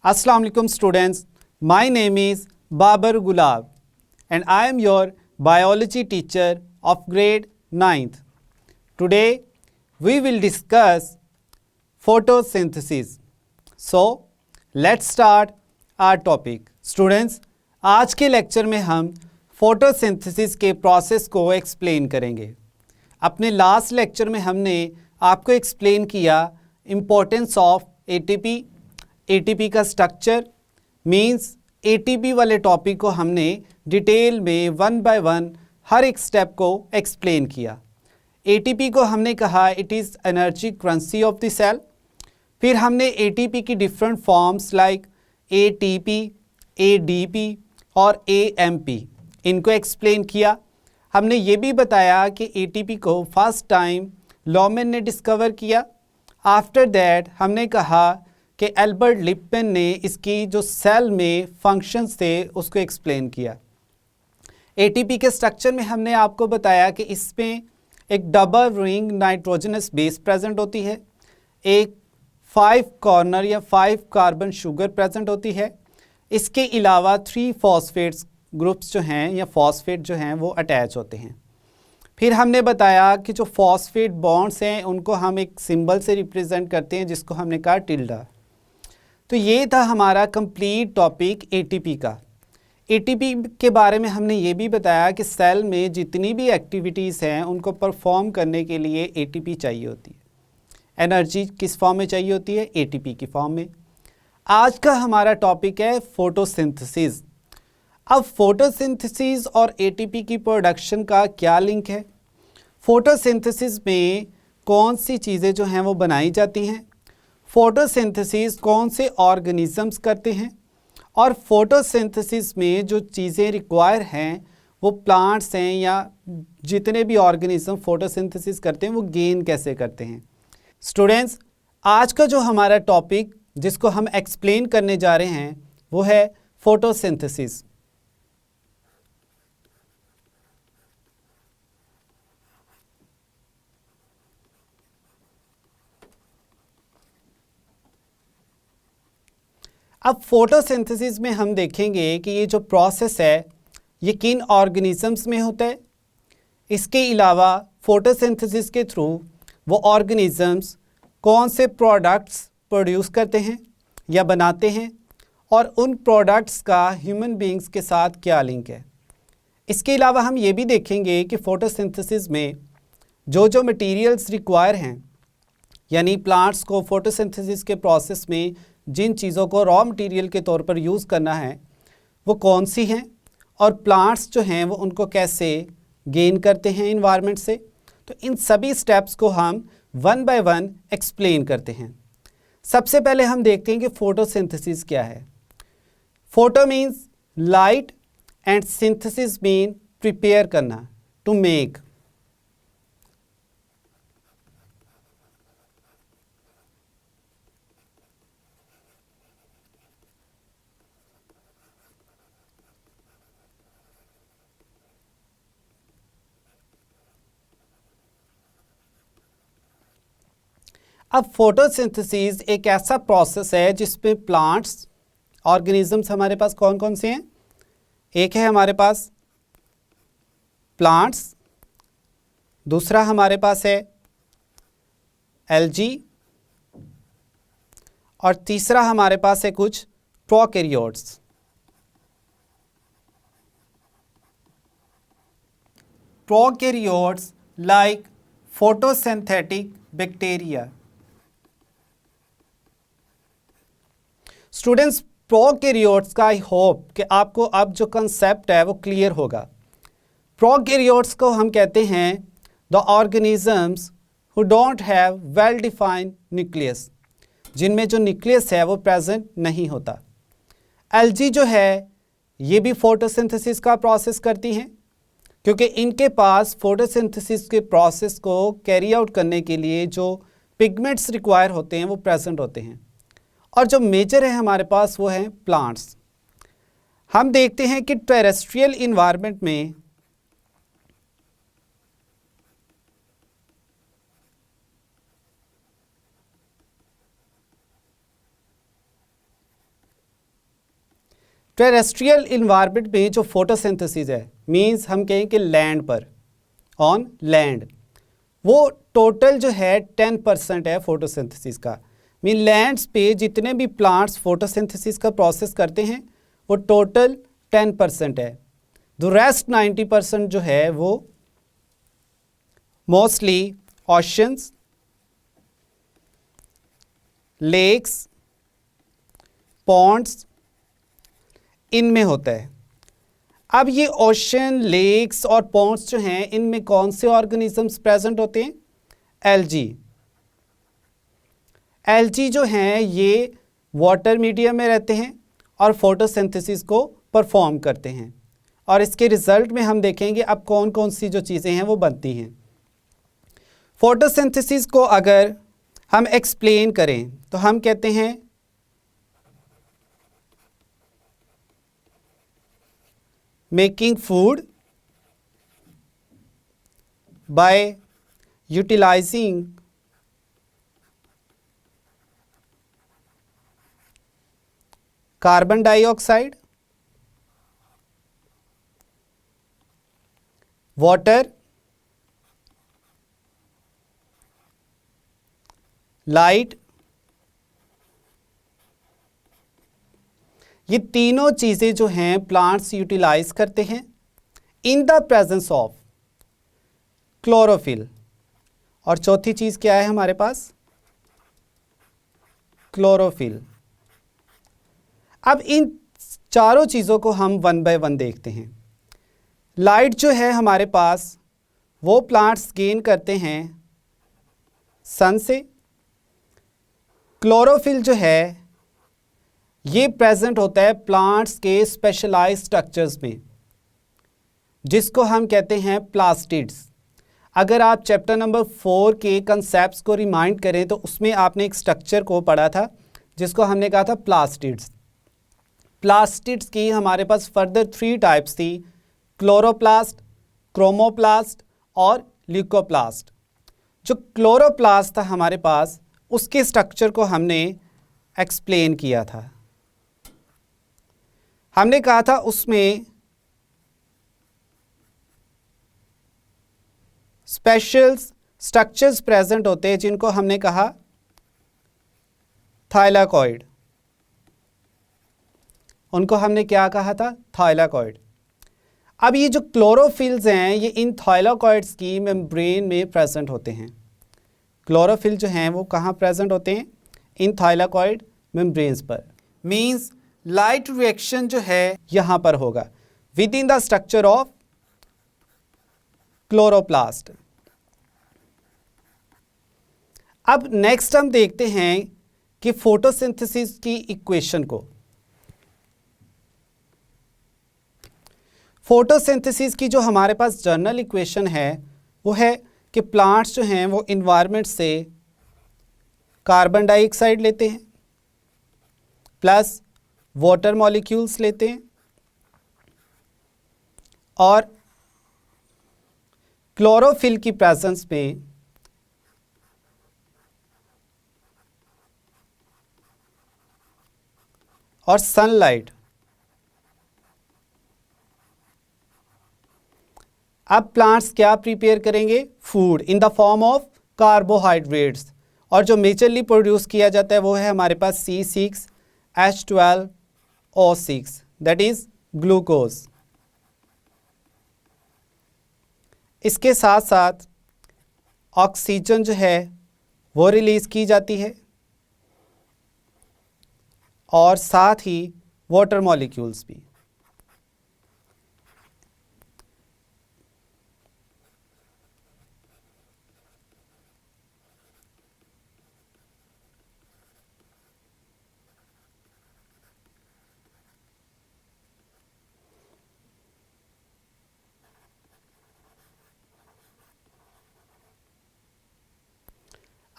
Assalamu alaikum students. My name is Babar Gulab and I am your biology teacher of grade 9th. Today we will discuss photosynthesis. So let's start our topic. Students, आज के lecture में हम photosynthesis के process को explain करेंगे। अपने last lecture में हमने आपको एक्सप्लेन किया इम्पोर्टेंस ऑफ एटीपी का स्ट्रक्चर मींस एटीपी वाले टॉपिक को हमने डिटेल में वन बाय वन हर एक स्टेप को एक्सप्लेन किया। एटीपी को हमने कहा it is energy currency of the cell. फिर हमने एटीपी की different forms like ATP, ADP और एएमपी इनको एक्सप्लेन किया। हमने ये भी बताया कि एटीपी को फर्स्ट टाइम लॉमेन ने डिस्कवर किया। आफ्टर दैट हमने कहा कि एल्बर्ट लिप्टन ने इसकी जो सेल में फंक्शंस थे उसको एक्सप्लेन किया। एटीपी के स्ट्रक्चर में हमने आपको बताया कि इसमें एक double ring nitrogenous base present होती है, एक 5 कॉर्नर या 5 कार्बन शुगर प्रेजेंट होती है। इसके अलावा 3 फॉस्फेट्स ग्रुप्स जो हैं या फॉस्फेट जो हैं वो अटैच होते हैं। फिर हमने बताया कि जो फॉस्फेट बॉन्ड्स हैं उनको हम एक सिंबल से रिप्रेजेंट करते हैं जिसको हमने कहा टिल्डा। तो ये था हमारा कंप्लीट टॉपिक एटीपी का। एटीपी के बारे में हमने ये भी बताया कि सेल में जितनी भी एक्टिविटीज़ हैं उनको परफॉर्म करने के लिए एटीपी चाहिए होती है। एनर्जी किस फॉर्म में चाहिए होती है? एटीपी की फॉर्म में। आज का हमारा टॉपिक है फोटोसिंथेसिस। अब फोटोसिंथेसिस और एटीपी की प्रोडक्शन का क्या लिंक है? फोटोसिंथेसिस में कौन सी चीज़ें जो हैं वो बनाई जाती हैं? फोटोसिंथेसिस कौन से ऑर्गेनिजम्स करते हैं? और फोटोसिंथेसिस में जो चीज़ें रिक्वायर हैं वो प्लांट्स हैं या जितने भी ऑर्गेनिज्म फोटोसिंथेसिस करते हैं वो गेन कैसे करते हैं? स्टूडेंट्स, आज का जो हमारा टॉपिक जिसको हम एक्सप्लेन करने जा रहे हैं वो है फोटोसिंथेसिस। अब फोटोसिंथेसिस में हम देखेंगे कि ये जो प्रोसेस है ये किन ऑर्गेनिजम्स में होता है। इसके अलावा फोटोसिंथेसिस के थ्रू वो ऑर्गेनिजम्स कौन से प्रोडक्ट्स प्रोड्यूस करते हैं या बनाते हैं और उन प्रोडक्ट्स का ह्यूमन बींग्स के साथ क्या लिंक है। इसके अलावा हम ये भी देखेंगे कि फोटोसिंथेसिस में जो मटेरियल्स रिक्वायर हैं यानी प्लांट्स को फोटोसिंथेसिस के प्रोसेस में जिन चीज़ों को रॉ मटेरियल के तौर पर यूज़ करना है वो कौन सी हैं और प्लांट्स जो हैं वो उनको कैसे गेन करते हैं इन्वायरमेंट से। तो इन सभी स्टेप्स को हम वन बाय वन एक्सप्लेन करते हैं। सबसे पहले हम देखते हैं कि फोटोसिंथेसिस क्या है। Photo means light and synthesis mean prepare करना, टू मेक। अब फोटोसिंथेसिस एक ऐसा प्रोसेस है जिसपे प्लांट्स ऑर्गेनिजम्स हमारे पास कौन कौन से हैं? एक है हमारे पास प्लांट्स, दूसरा हमारे पास है एल्गी और तीसरा हमारे पास है कुछ prokaryotes. Prokaryotes like photosynthetic bacteria. Students, prokaryotes का आई होप कि आपको अब जो कंसेप्ट है वो क्लियर होगा। प्रोकैरियोट्स को हम कहते हैं the organisms who don't have well defined nucleus, जिनमें जो न्यूक्लियस है वो प्रेजेंट नहीं होता। एल्गी जो है ये भी फोटोसिंथेसिस का प्रोसेस करती हैं क्योंकि इनके पास फोटोसिंथेसिस के प्रोसेस को कैरी आउट करने के लिए जो पिगमेंट्स रिक्वायर होते हैं वो प्रेजेंट होते हैं। और जो मेजर है हमारे पास वो है प्लांट्स। हम देखते हैं कि टेरेस्ट्रियल इन्वायरमेंट में टेरेस्ट्रियल इन्वायरमेंट में जो फोटोसिंथेसिस है, मींस हम कहें कि लैंड पर, ऑन लैंड, वो टोटल जो है 10% है फोटोसिंथेसिस का। मीन लैंड्स पे जितने भी प्लांट्स फोटोसिंथेसिस का प्रोसेस करते हैं वो टोटल 10% है। द रेस्ट 90% जो है वो मोस्टली ओशंस, लेक्स, पॉन्ड्स, इनमें होता है। अब ये ओशन, लेक्स और पॉन्ड्स जो हैं, इनमें कौन से ऑर्गेनिजम्स प्रेजेंट होते हैं? एल्गी। एल्गी जो हैं ये वाटर मीडियम में रहते हैं और फोटोसिंथेसिस को परफॉर्म करते हैं, और इसके रिजल्ट में हम देखेंगे अब कौन कौन सी जो चीज़ें हैं वो बनती हैं। फोटोसिंथेसिस को अगर हम एक्सप्लेन करें तो हम कहते हैं making food by utilising carbon dioxide, water, light, ये तीनों चीज़ें जो हैं प्लांट्स यूटिलाइज करते हैं in the presence of chlorophyll. और चौथी चीज़ क्या है हमारे पास? क्लोरोफिल। अब इन चारों चीज़ों को हम वन बाय वन देखते हैं। लाइट जो है हमारे पास वो प्लांट्स गेन करते हैं सन से। क्लोरोफिल जो है ये प्रेजेंट होता है प्लांट्स के स्पेशलाइज्ड स्ट्रक्चर्स में, जिसको हम कहते हैं प्लास्टिड्स। अगर आप चैप्टर नंबर 4 के कंसेप्ट्स को रिमाइंड करें तो उसमें आपने एक स्ट्रक्चर को पढ़ा था जिसको हमने कहा था प्लास्टिड्स। प्लास्टिड्स की हमारे पास फर्दर 3 टाइप्स थी, क्लोरोप्लास्ट, क्रोमोप्लास्ट और ल्यूकोप्लास्ट। जो क्लोरोप्लास्ट था हमारे पास, उसके स्ट्रक्चर को हमने एक्सप्लेन किया था। हमने कहा था उसमें स्पेशल स्ट्रक्चर्स प्रेजेंट होते हैं जिनको हमने कहा थाइलाकॉइड। उनको हमने क्या कहा था? थाइलाकॉइड। अब ये जो क्लोरोफिल्स हैं ये इन थाइलाकॉइड्स की मेम्ब्रेन में प्रेजेंट होते हैं। क्लोरोफिल जो हैं वो कहाँ प्रेजेंट होते हैं? इन थाइलाकॉइड मेम्ब्रेन्स पर। मींस लाइट रिएक्शन जो है यहाँ पर होगा with in the structure of chloroplast. अब नेक्स्ट हम देखते हैं कि फोटोसिंथेसिस की इक्वेशन को। फोटोसिंथेसिस की जो हमारे पास जनरल इक्वेशन है वो है कि प्लांट्स जो हैं वो इन्वायरमेंट से कार्बन डाइऑक्साइड लेते हैं प्लस वाटर मॉलिक्यूल्स लेते हैं, और क्लोरोफिल की प्रेजेंस में और सनलाइट। अब प्लांट्स क्या प्रिपेयर करेंगे? Food in the form of carbohydrates, और जो मेजरली प्रोड्यूस किया जाता है वो है हमारे पास C6H12O6, दैट इज ग्लूकोज। इसके साथ साथ ऑक्सीजन जो है वो रिलीज की जाती है, और साथ ही वाटर मॉलिक्यूल्स भी।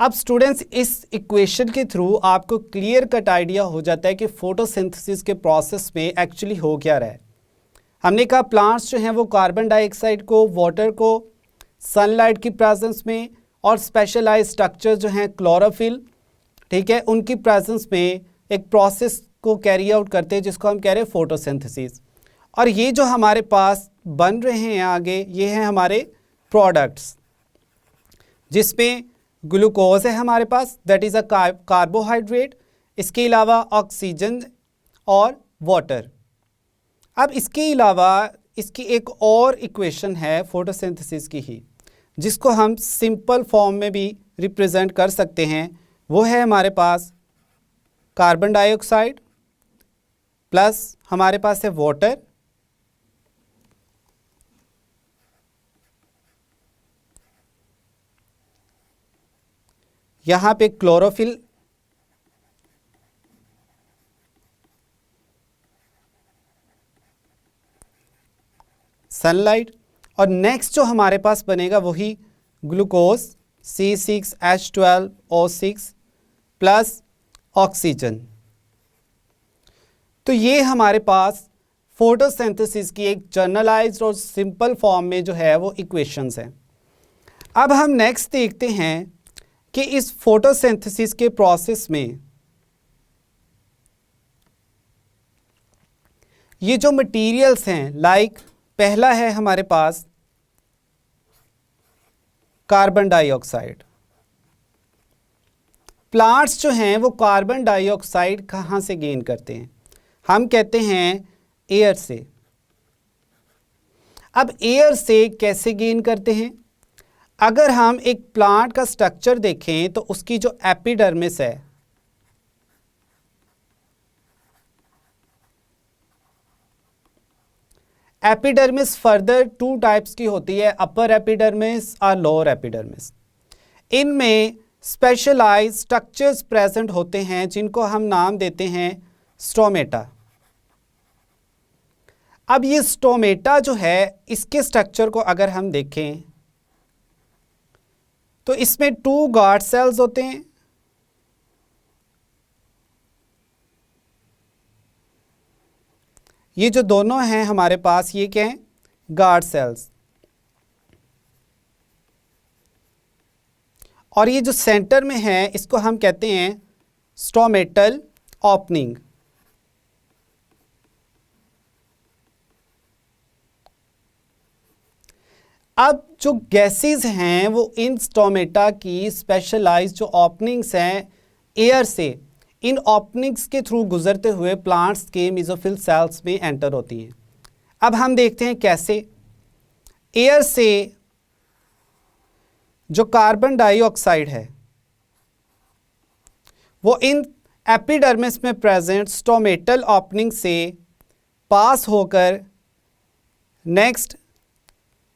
अब स्टूडेंट्स इस इक्वेशन के थ्रू आपको क्लियर कट आइडिया हो जाता है कि फोटोसिंथेसिस के प्रोसेस में एक्चुअली हो क्या रहा है। हमने कहा प्लांट्स जो हैं वो कार्बन डाइऑक्साइड को, वाटर को, सनलाइट की प्रेजेंस में और स्पेशलाइज्ड स्ट्रक्चर जो हैं क्लोरोफिल, ठीक है, उनकी प्रेजेंस में एक प्रोसेस को कैरी आउट करते हैं, जिसको हम कह रहे हैं फोटोसिंथेसिस। और ये जो हमारे पास बन रहे हैं आगे, ये हैं हमारे प्रोडक्ट्स, जिसमें ग्लूकोज है हमारे पास, दैट इज़ अ कार्बोहाइड्रेट, इसके अलावा ऑक्सीजन और वाटर। अब इसके अलावा इसकी एक और इक्वेशन है फोटोसिंथेसिस की ही, जिसको हम सिंपल फॉर्म में भी रिप्रेजेंट कर सकते हैं। वो है हमारे पास कार्बन डाइऑक्साइड प्लस हमारे पास है वाटर, यहाँ पे क्लोरोफिल, सनलाइट, और नेक्स्ट जो हमारे पास बनेगा वही ग्लूकोज C6H12O6 प्लस ऑक्सीजन। तो ये हमारे पास फोटोसिंथेसिस की एक जर्नलाइज्ड और सिंपल फॉर्म में जो है वो इक्वेशंस हैं। अब हम नेक्स्ट देखते हैं कि इस फोटोसिंथेसिस के प्रोसेस में ये जो मटेरियल्स हैं, लाइक पहला है हमारे पास कार्बन डाइऑक्साइड। प्लांट्स जो हैं वो कार्बन डाइऑक्साइड कहाँ से गेन करते हैं? हम कहते हैं एयर से। अब एयर से कैसे गेन करते हैं? अगर हम एक प्लांट का स्ट्रक्चर देखें तो उसकी जो एपिडर्मिस है, एपिडर्मिस फर्दर टू टाइप्स की होती है, अपर एपिडर्मिस और लोअर एपिडर्मिस। इनमें स्पेशलाइज्ड स्ट्रक्चर्स प्रेजेंट होते हैं जिनको हम नाम देते हैं स्टोमेटा। अब ये स्टोमेटा जो है, इसके स्ट्रक्चर को अगर हम देखें तो इसमें 2 गार्ड सेल्स होते हैं, ये जो दोनों हैं हमारे पास, ये क्या हैं? Guard cells. और ये जो सेंटर में है इसको हम कहते हैं स्टोमेटल ओपनिंग। अब जो गैसेस हैं वो इन स्टोमेटा की स्पेशलाइज्ड जो ओपनिंग्स हैं एयर से, इन ओपनिंग्स के थ्रू गुजरते हुए प्लांट्स के मेसोफिल सेल्स में एंटर होती हैं। अब हम देखते हैं कैसे। एयर से जो कार्बन डाइऑक्साइड है वो इन एपिडर्मिस में प्रेजेंट स्टोमेटल ओपनिंग से पास होकर नेक्स्ट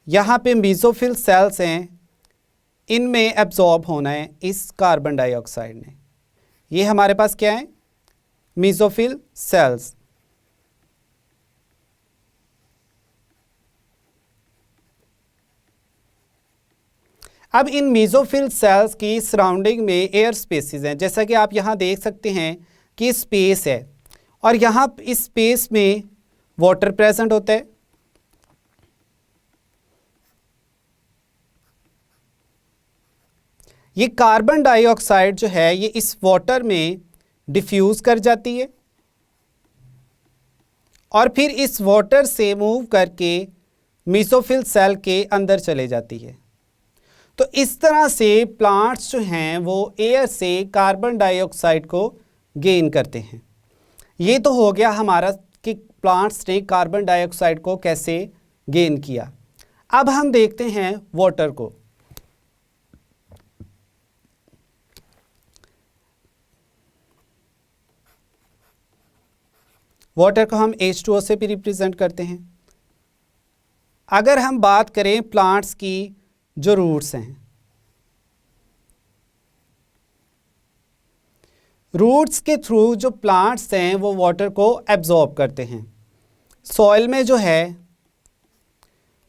यहाँ पे मेसोफिल सेल्स हैं, इनमें एब्जॉर्ब होना है इस कार्बन डाइऑक्साइड ने। ये हमारे पास क्या है? Mesophyll cells. अब इन मेसोफिल सेल्स की सराउंडिंग में एयर स्पेसेस हैं, जैसा कि आप यहाँ देख सकते हैं कि स्पेस है और यहाँ इस स्पेस में वाटर प्रेजेंट होता है। ये कार्बन डाइऑक्साइड जो है ये इस वाटर में डिफ्यूज कर जाती है और फिर इस वाटर से मूव करके मेसोफिल सेल के अंदर चले जाती है। तो इस तरह से प्लांट्स जो हैं वो एयर से कार्बन डाइऑक्साइड को गेन करते हैं। ये तो हो गया हमारा कि प्लांट्स ने कार्बन डाइऑक्साइड को कैसे गेन किया। अब हम देखते हैं वाटर को। वाटर को हम H2O से भी रिप्रेजेंट करते हैं। अगर हम बात करें प्लांट्स की जो रूट्स हैं, रूट्स के थ्रू जो प्लांट्स हैं वो वाटर को एब्जॉर्ब करते हैं। सॉइल में जो है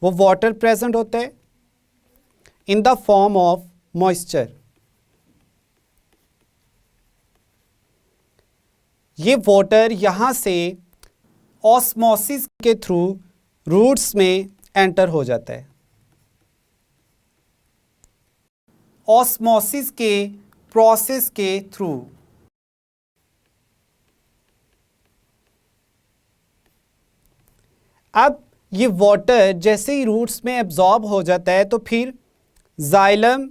वो वाटर प्रेजेंट होता है in the form of moisture. ये वाटर यहाँ से ऑस्मोसिस के थ्रू रूट्स में एंटर हो जाता है। ऑस्मोसिस के प्रोसेस के थ्रू अब ये वाटर जैसे ही रूट्स में एब्जॉर्ब हो जाता है तो फिर जाइलम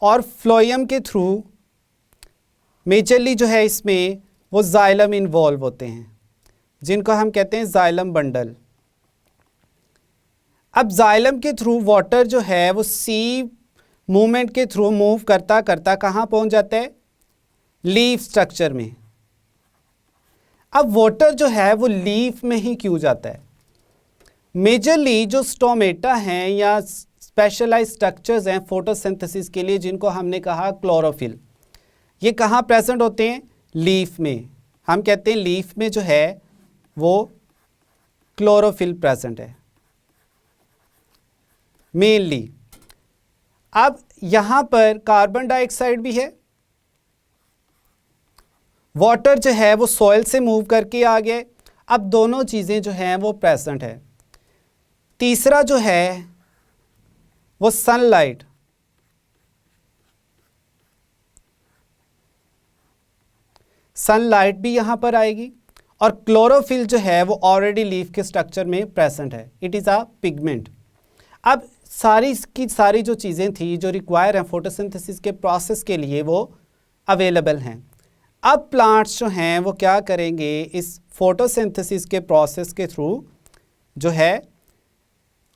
और फ्लोएम के थ्रू मेजरली जो है इसमें वो जाइलम इन्वॉल्व होते हैं, जिनको हम कहते हैं जाइलम बंडल। अब जाइलम के थ्रू वाटर जो है वो सी मूवमेंट के थ्रू मूव करता करता कहाँ पहुँच जाता है, लीफ स्ट्रक्चर में। अब वाटर जो है वो लीफ में ही क्यों जाता है? मेजरली जो स्टोमेटा हैं या स्पेशलाइज्ड स्ट्रक्चर्स हैं फोटोसिंथेसिस के लिए, जिनको हमने कहा क्लोरोफिल, ये कहाँ प्रेजेंट होते हैं, लीफ में। हम कहते हैं लीफ में जो है वो क्लोरोफिल प्रेजेंट है मेनली। अब यहाँ पर कार्बन डाइऑक्साइड भी है, वाटर जो है वो सॉइल से मूव करके आ गया। अब दोनों चीज़ें जो हैं वो प्रेजेंट है। तीसरा जो है वो सनलाइट। सनलाइट भी यहाँ पर आएगी और क्लोरोफिल जो है वो ऑलरेडी लीफ के स्ट्रक्चर में प्रेजेंट है, इट इज़ अ पिगमेंट। अब सारी की सारी जो चीज़ें थी जो रिक्वायर हैं फोटोसिंथेसिस के प्रोसेस के लिए वो अवेलेबल हैं। अब प्लांट्स जो हैं वो क्या करेंगे, इस फोटोसिंथेसिस के प्रोसेस के थ्रू जो है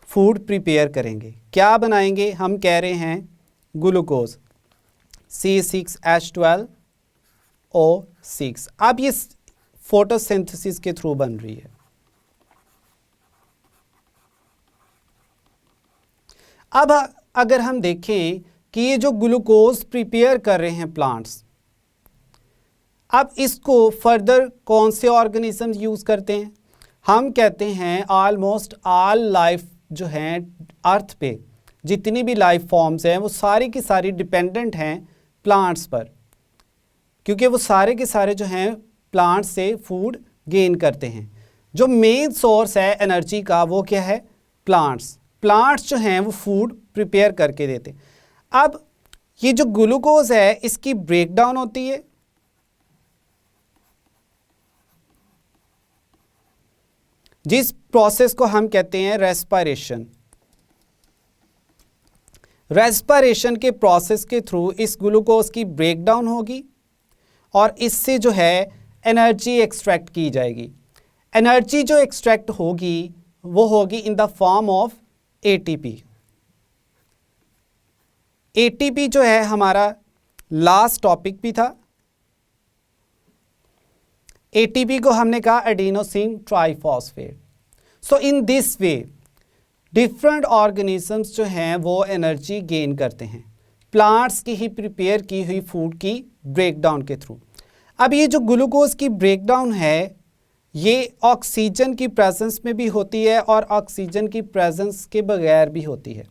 फूड प्रिपेयर करेंगे। क्या बनाएंगे, हम कह रहे हैं ग्लूकोज C6H12O6। अब ये फोटोसिंथेसिस के थ्रू बन रही है। अब अगर हम देखें कि ये जो ग्लूकोज प्रिपेयर कर रहे हैं प्लांट्स, अब इसको फर्दर कौन से ऑर्गेनिजम्स यूज़ करते हैं? हम कहते हैं ऑलमोस्ट ऑल लाइफ जो हैं अर्थ पे, जितनी भी लाइफ फॉर्म्स हैं वो सारी की सारी डिपेंडेंट हैं प्लांट्स पर, क्योंकि वो सारे के सारे जो हैं प्लांट्स से फूड गेन करते हैं। जो मेन सोर्स है एनर्जी का वो क्या है, प्लांट्स। प्लांट्स जो हैं वो फूड प्रिपेयर करके देते हैं। अब ये जो ग्लूकोज है इसकी ब्रेकडाउन होती है, जिस प्रोसेस को हम कहते हैं रेस्पिरेशन। रेस्पिरेशन के प्रोसेस के थ्रू इस ग्लूकोज की ब्रेकडाउन होगी और इससे जो है एनर्जी एक्सट्रैक्ट की जाएगी। एनर्जी जो एक्सट्रैक्ट होगी वो होगी in the form of ATP। ATP जो है हमारा लास्ट टॉपिक भी था। ATP को हमने कहा adenosine triphosphate. So in this way different organisms जो हैं वो एनर्जी गेन करते हैं प्लांट्स की ही प्रिपेयर की हुई फूड की ब्रेकडाउन के थ्रू। अब ये जो ग्लूकोज की ब्रेकडाउन है ये ऑक्सीजन की प्रेजेंस में भी होती है और ऑक्सीजन की प्रेजेंस के बगैर भी होती है।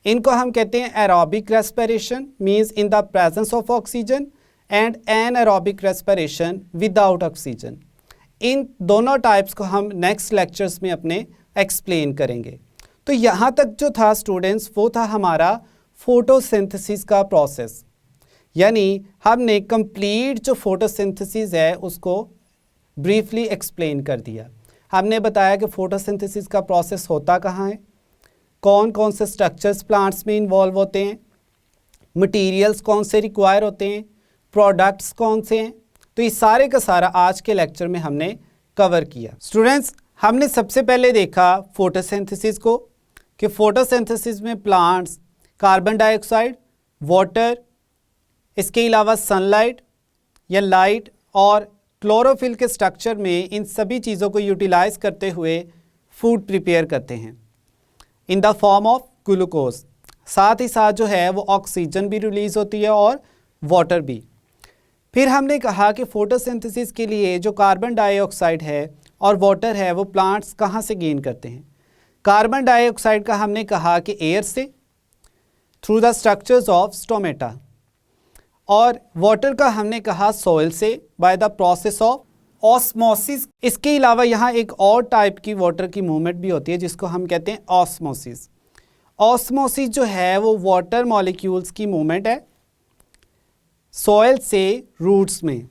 इनको हम कहते हैं aerobic respiration, means in the presence of oxygen, and anaerobic respiration without oxygen. इन दोनों टाइप्स को हम नेक्स्ट लेक्चर्स में अपने एक्सप्लेन करेंगे। तो यहाँ तक जो था स्टूडेंट्स वो था हमारा फोटोसिंथेसिस का प्रोसेस, यानी हमने कंप्लीट जो फोटोसिंथेसिस है उसको ब्रीफली एक्सप्लेन कर दिया। हमने बताया कि फोटोसिंथेसिस का प्रोसेस होता कहाँ है, कौन कौन से स्ट्रक्चर्स प्लांट्स में इन्वॉल्व होते हैं, मटेरियल्स कौन से रिक्वायर होते हैं, प्रोडक्ट्स कौन से हैं। तो ये सारे का सारा आज के लेक्चर में हमने कवर किया। स्टूडेंट्स, हमने सबसे पहले देखा फोटोसिंथेसिस को कि फोटोसिंथेसिस में प्लांट्स कार्बन डाइऑक्साइड, वाटर, इसके अलावा सनलाइट या लाइट और क्लोरोफिल के स्ट्रक्चर में इन सभी चीज़ों को यूटिलाइज करते हुए फूड प्रिपेयर करते हैं in the form of glucose. साथ ही साथ जो है वो ऑक्सीजन भी रिलीज़ होती है और वाटर भी। फिर हमने कहा कि फोटोसिंथेसिस के लिए जो कार्बन डाइऑक्साइड है और वाटर है वो प्लांट्स कहाँ से गेन करते हैं। कार्बन डाइऑक्साइड का हमने कहा कि एयर से, through the structures of stomata, और वाटर का हमने कहा सॉइल से by the process of osmosis. इसके अलावा यहाँ एक और टाइप की वाटर की मूवमेंट भी होती है जिसको हम कहते हैं ऑस्मोसिस। ऑस्मोसिस जो है वो वाटर मॉलिक्यूल्स की मूवमेंट है सॉइल से रूट्स में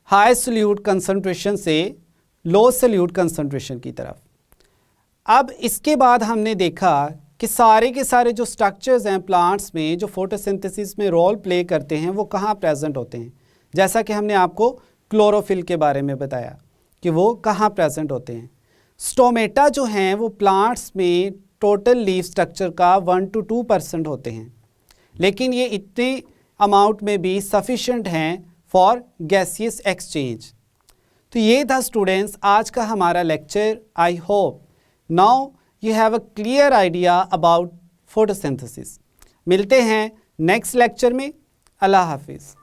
हाई सोल्यूट कंसंट्रेशन से लो सल्यूट कंसंट्रेशन की तरफ। अब इसके बाद हमने देखा कि सारे के सारे जो स्ट्रक्चर्स हैं प्लांट्स में जो फोटोसिंथेसिस में रोल प्ले करते हैं वो कहाँ प्रेजेंट होते हैं। जैसा कि हमने आपको क्लोरोफिल के बारे में बताया कि वो कहाँ प्रेजेंट होते हैं। स्टोमेटा जो हैं वो प्लांट्स में टोटल लीफ स्ट्रक्चर का 1 to 2% होते हैं, लेकिन ये इतने अमाउंट में भी सफिशेंट हैं फॉर गैसियस एक्सचेंज। तो ये था स्टूडेंट्स आज का हमारा lecture. I hope now you have a clear idea about photosynthesis. मिलते हैं नेक्स्ट लेक्चर में। अल्लाह हाफिज़।